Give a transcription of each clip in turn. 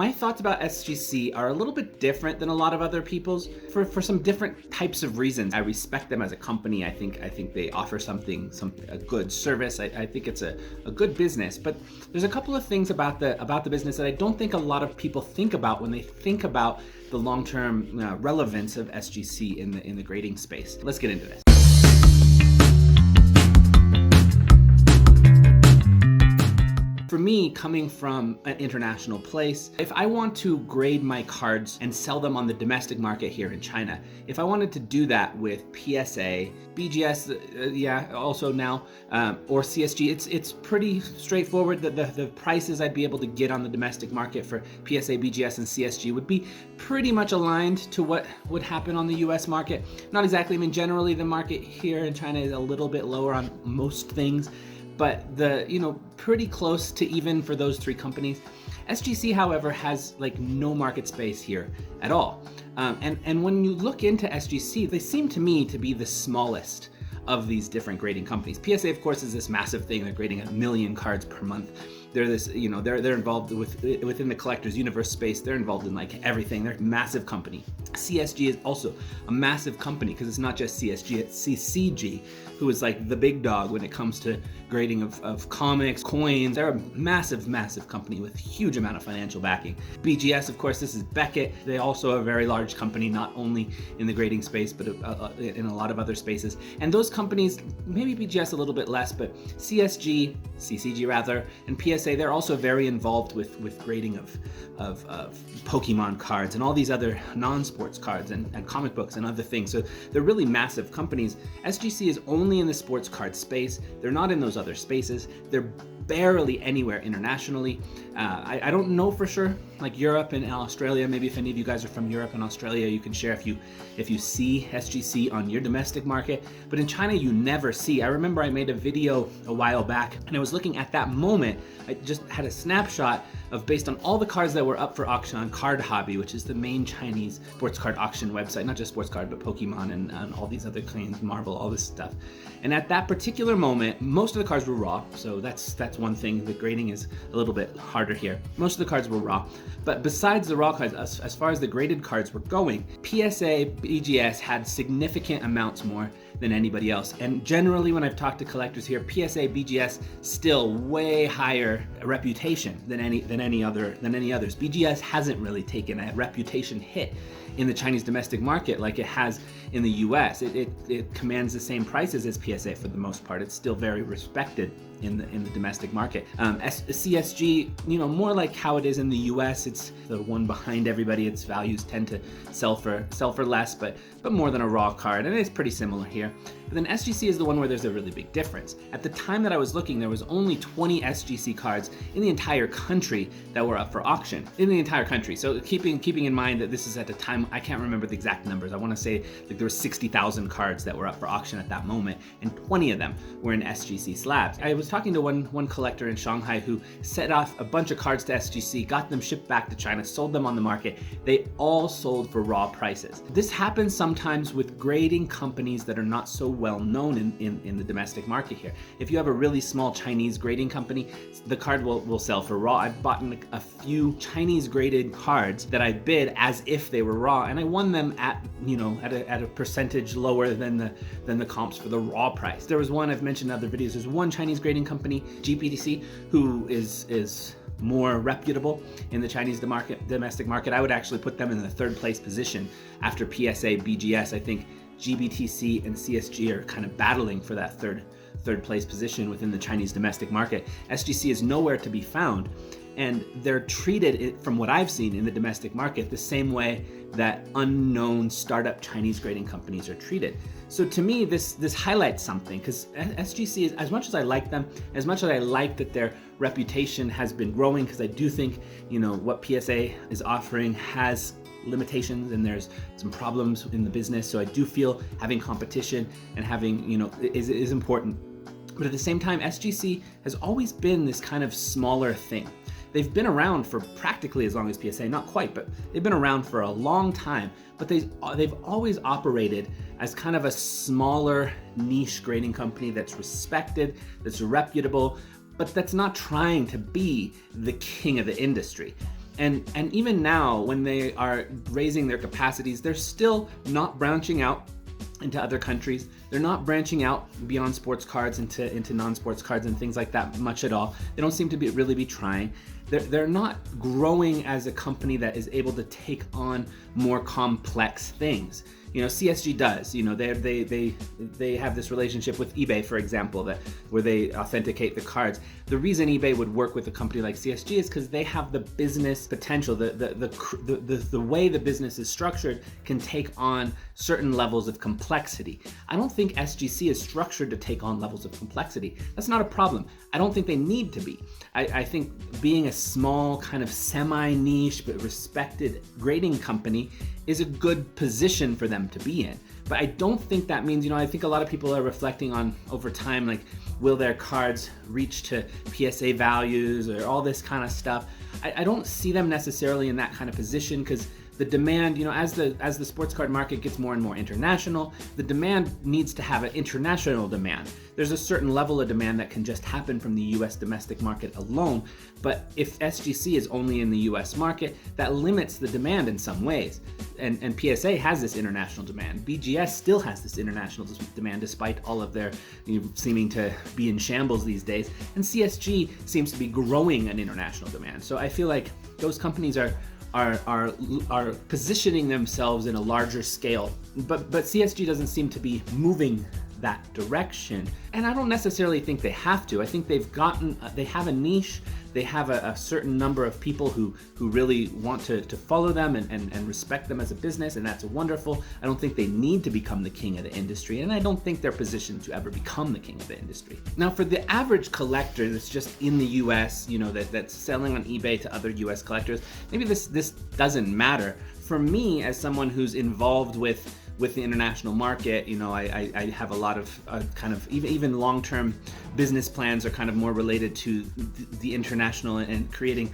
My thoughts about SGC are a little bit different than a lot of other people's for some different types of reasons. I respect them as a company. I think they offer a good service. I think it's a good business. But there's a couple of things about the business that I don't think a lot of people think about when they think about the long-term relevance of SGC in the grading space. Let's get into this. For me, coming from an international place, if I want to grade my cards and sell them on the domestic market here in China, if I wanted to do that with PSA, BGS, also now, or CSG, it's pretty straightforward. The prices I'd be able to get on the domestic market for PSA, BGS, and CSG would be pretty much aligned to what would happen on the US market. Not exactly, I mean, generally the market here in China is a little bit lower on most things, but pretty close to even for those three companies. SGC, however, has like no market space here at all. And when you look into SGC, they seem to me to be the smallest of these different grading companies. PSA, of course, is this massive thing. They're grading 1 million cards per month. They're they're involved within the collector's universe space. They're involved in like everything. They're a massive company. CSG is also a massive company because it's not just CSG, it's CCG, who is like the big dog when it comes to grading of comics, coins. They're a massive, massive company with huge amount of financial backing. BGS, of course, this is Beckett. They also are a very large company, not only in the grading space, but in a lot of other spaces. And those companies, maybe BGS a little bit less, but CCG rather, and PSA, they're also very involved with grading of Pokemon cards and all these other non-sports cards and comic books and other things. So they're really massive companies. SGC is only in the sports card space. They're not in those other spaces. They're barely anywhere internationally. I don't know for sure, like Europe and Australia, maybe if any of you guys are from Europe and Australia, you can share if you see SGC on your domestic market. But in China, you never see. I remember I made a video a while back and I was looking at that moment. I just had a snapshot of based on all the cards that were up for auction on Card Hobby, which is the main Chinese sports card auction website, not just sports card, but Pokemon and all these other things, Marvel, all this stuff. And at that particular moment, most of the cards were raw. So that's one thing. The grading is a little bit harder here. Most of the cards were raw. But besides the raw cards, as far as the graded cards were going, PSA, BGS had significant amounts more than anybody else. And generally, when I've talked to collectors here, PSA, BGS still way higher reputation than any others. BGS hasn't really taken a reputation hit in the Chinese domestic market like it has in the US. It commands the same prices as PSA for the most part. It's still very respected in the domestic market. CSG, more like how it is in the US. It's the one behind everybody. Its values tend to sell for less, but more than a raw card, and it's pretty similar here. But then SGC is the one where there's a really big difference. At the time that I was looking, there was only 20 SGC cards in the entire country that were up for auction. In the entire country. So keeping in mind that this is at the time, I can't remember the exact numbers. I want to say like there were 60,000 cards that were up for auction at that moment, and 20 of them were in SGC slabs. I was talking to one collector in Shanghai who set off a bunch of cards to SGC, got them shipped back to China, sold them on the market. They all sold for raw prices. This happens sometimes with grading companies that are not so well known in the domestic market here. If you have a really small Chinese grading company, the card will sell for raw. I've bought a few Chinese graded cards that I bid as if they were raw, and I won them at a percentage lower than the comps for the raw price. There was one I've mentioned in other videos. There's one Chinese grading company, GPTC, who is more reputable in the Chinese domestic market. I would actually put them in the third place position after PSA, BGS. I think GBTC and CSG are kind of battling for that third place position within the Chinese domestic market. SGC is nowhere to be found, and they're treated, from what I've seen in the domestic market, the same way that unknown startup Chinese grading companies are treated. So to me, this highlights something, because SGC is, as much as I like them, as much as I like that their reputation has been growing, because I do think what PSA is offering has limitations and there's some problems in the business. So I do feel having competition and having is important. But at the same time, SGC has always been this kind of smaller thing. They've been around for practically as long as PSA, not quite, but they've been around for a long time. But they've always operated as kind of a smaller niche grading company that's respected, that's reputable, but that's not trying to be the king of the industry. And even now, when they are raising their capacities, they're still not branching out into other countries. They're not branching out beyond sports cards into non-sports cards and things like that much at all. They don't seem to really be trying. They're not growing as a company that is able to take on more complex things. You know, CSG does. You know, they have this relationship with eBay, for example, where they authenticate the cards. The reason eBay would work with a company like CSG is because they have the business potential. The way the business is structured can take on certain levels of complexity. I don't think SGC is structured to take on levels of complexity. That's not a problem. I don't think they need to be. I think being a small, kind of semi-niche but respected grading company is a good position for them to be in. But I don't think that means, you know, I think a lot of people are reflecting on over time, like, will their cards reach to PSA values or all this kind of stuff. I don't see them necessarily in that kind of position, because the demand, you know, as the sports card market gets more and more international, the demand needs to have an international demand. There's a certain level of demand that can just happen from the US domestic market alone, but if SGC is only in the US market, that limits the demand in some ways. And PSA has this international demand. BGS still has this international demand despite all of their, you know, seeming to be in shambles these days. And CSG seems to be growing an international demand. So I feel like those companies are positioning themselves in a larger scale, but CSG doesn't seem to be moving that direction. And I don't necessarily think they have to. I think they have a niche. They have a certain number of people who really want to follow them and respect them as a business, and that's wonderful. I don't think they need to become the king of the industry, and I don't think they're positioned to ever become the king of the industry. Now, for the average collector that's just in the US, you know, that's selling on eBay to other US collectors, maybe this doesn't matter. For me, as someone who's involved with the international market, you know, I have a lot of kind of even long-term business plans are kind of more related to the international and creating,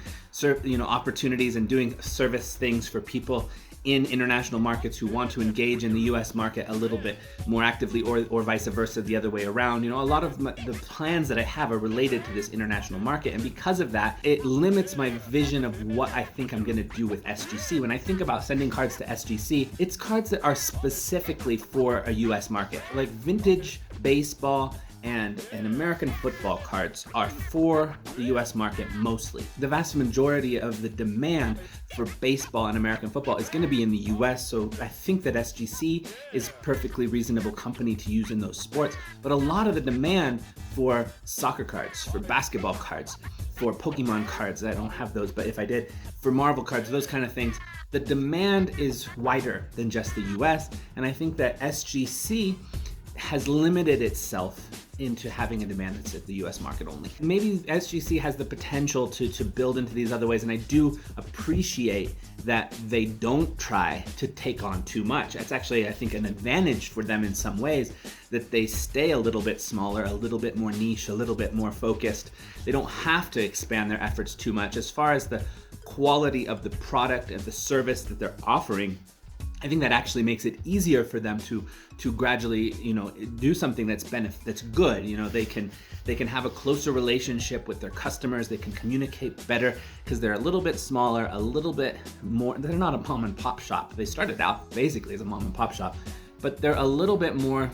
you know, opportunities and doing service things for people in international markets who want to engage in the US market a little bit more actively, or vice versa, the other way around. You know, a lot of the plans that I have are related to this international market, and because of that, it limits my vision of what I think I'm gonna do with SGC. When I think about sending cards to SGC, it's cards that are specifically for a US market, like vintage baseball and American football cards are for the US market mostly. The vast majority of the demand for baseball and American football is going to be in the US, so I think that SGC is a perfectly reasonable company to use in those sports. But a lot of the demand for soccer cards, for basketball cards, for Pokemon cards, I don't have those, but if I did, for Marvel cards, those kind of things, the demand is wider than just the US, and I think that SGC has limited itself into having a demand that's at the US market only. Maybe SGC has the potential to build into these other ways, and I do appreciate that they don't try to take on too much. It's actually, I think, an advantage for them in some ways that they stay a little bit smaller, a little bit more niche, a little bit more focused. They don't have to expand their efforts too much. As far as the quality of the product and the service that they're offering, I think that actually makes it easier for them to gradually, you know, do something that's good. You know, they can have a closer relationship with their customers. They can communicate better because they're a little bit smaller, a little bit more. They're not a mom and pop shop. They started out basically as a mom and pop shop, but they're a little bit more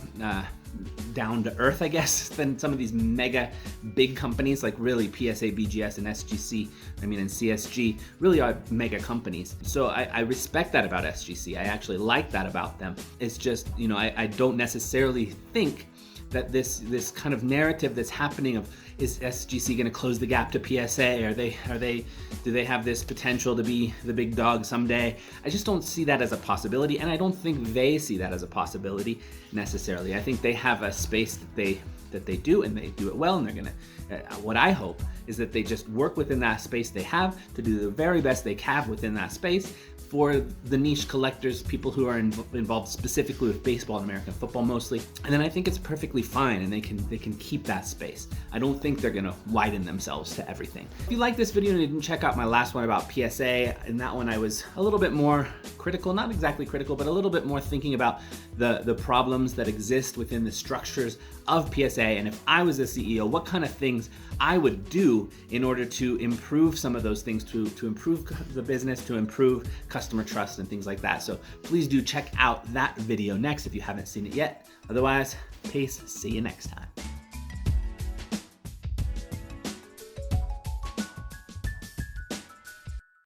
down to earth, I guess, than some of these mega big companies like really PSA, BGS, and SGC, and CSG really are mega companies. So I respect that about SGC. I actually like that about them. It's just, you know, I don't necessarily think that this kind of narrative that's happening of, is SGC going to close the gap to PSA? Do they have this potential to be the big dog someday? I just don't see that as a possibility, and I don't think they see that as a possibility necessarily. I think they have a space that they do, and they do it well, and they're gonna. What I hope is that they just work within that space they have to do the very best they can within that space for the niche collectors, people who are involved specifically with baseball and American football mostly. And then I think it's perfectly fine, and they can keep that space. I don't think they're gonna widen themselves to everything. If you like this video and you didn't check out my last one about PSA, in that one I was a little bit more critical, not exactly critical, but a little bit more thinking about the problems that exist within the structures of PSA, and if I was a CEO, what kind of things things I would do in order to improve some of those things, to improve the business, to improve customer trust and things like that. So please do check out that video next if you haven't seen it yet. Otherwise, peace, see you next time.